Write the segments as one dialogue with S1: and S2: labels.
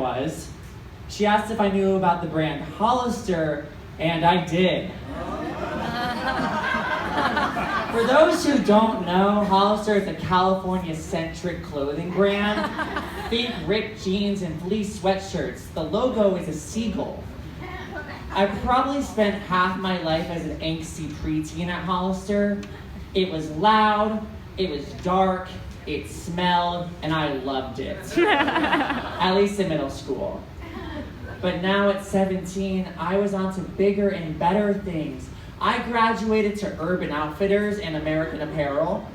S1: was. She asked if I knew about the brand Hollister, and I did. For those who don't know, Hollister is a California-centric clothing brand. Think ripped jeans and fleece sweatshirts. The logo is a seagull. I probably spent half my life as an angsty preteen at Hollister. It was loud, it was dark, it smelled, and I loved it. At least in middle school. But now at 17, I was on to bigger and better things. I graduated to Urban Outfitters and American Apparel.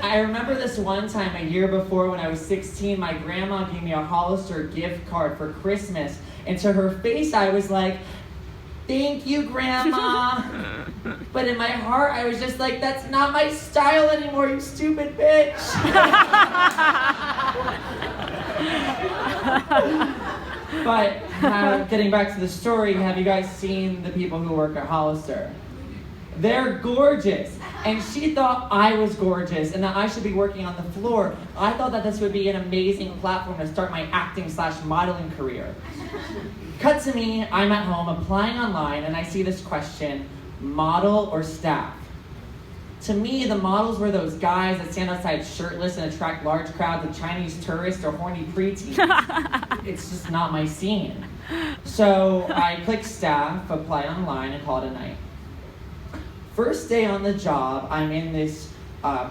S1: I remember this one time a year before when I was 16, my grandma gave me a Hollister gift card for Christmas. And to her face, I was like, "Thank you, Grandma." But in my heart, I was just like, "That's not my style anymore, you stupid bitch." But getting back to the story, have you guys seen the people who work at Hollister? They're gorgeous. And she thought I was gorgeous and that I should be working on the floor. I thought that this would be an amazing platform to start my acting/modeling career. Cut to me, I'm at home applying online and I see this question, model or staff? To me, the models were those guys that stand outside shirtless and attract large crowds of Chinese tourists or horny preteens. It's just not my scene. So I click staff, apply online, and call it a night. First day on the job, I'm in this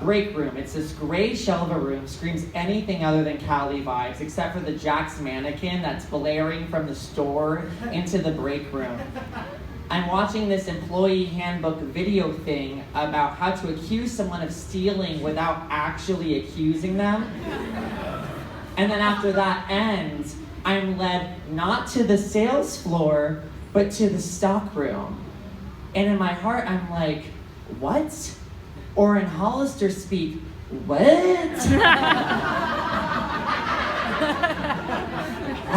S1: break room. It's this gray shell of a room, screams anything other than Cali vibes, except for the Jax mannequin that's blaring from the store into the break room. I'm watching this employee handbook video thing about how to accuse someone of stealing without actually accusing them. And then after that ends, I'm led not to the sales floor, but to the stock room. And in my heart, I'm like, what? Or in Hollister speak, what?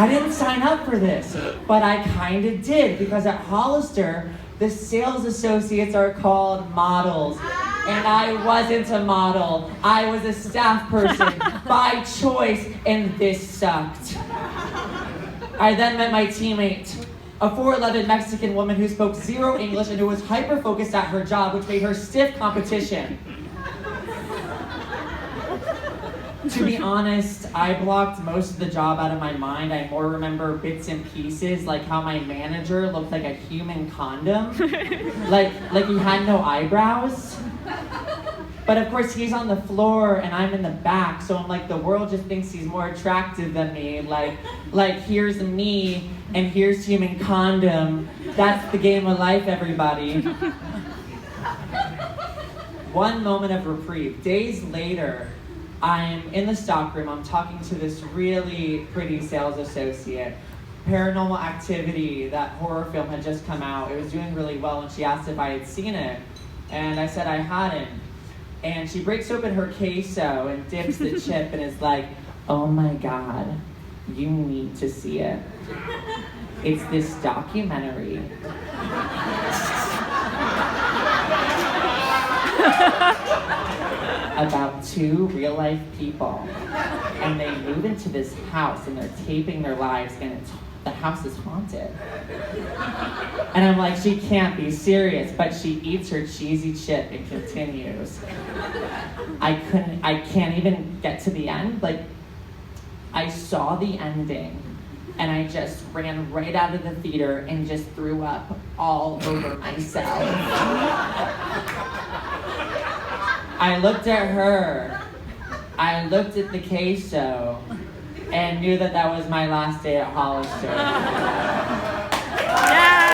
S1: I didn't sign up for this, but I kind of did, because at Hollister, the sales associates are called models. And I wasn't a model. I was a staff person by choice, and this sucked. I then met my teammate, a 4'11" Mexican woman who spoke zero English and who was hyper-focused at her job, which made her stiff competition. To be honest, I blocked most of the job out of my mind. I more remember bits and pieces, like how my manager looked like a human condom. like he had no eyebrows. But of course he's on the floor and I'm in the back, so I'm like, the world just thinks he's more attractive than me. Like here's me and here's human condom. That's the game of life, everybody. One moment of reprieve. Days later, I'm in the stockroom, I'm talking to this really pretty sales associate. Paranormal Activity, that horror film had just come out. It was doing really well and she asked if I had seen it. And I said I hadn't. And she breaks open her queso and dips the chip and is like, "Oh my God, you need to see it. It's this documentary." About two real-life people, and they move into this house and they're taping their lives, and the house is haunted. And I'm like, she can't be serious, but she eats her cheesy chip and continues. I can't even get to the end. Like, I saw the ending, and I just ran right out of the theater and just threw up all over myself. I looked at her, I looked at the queso, and knew that that was my last day at Hollister.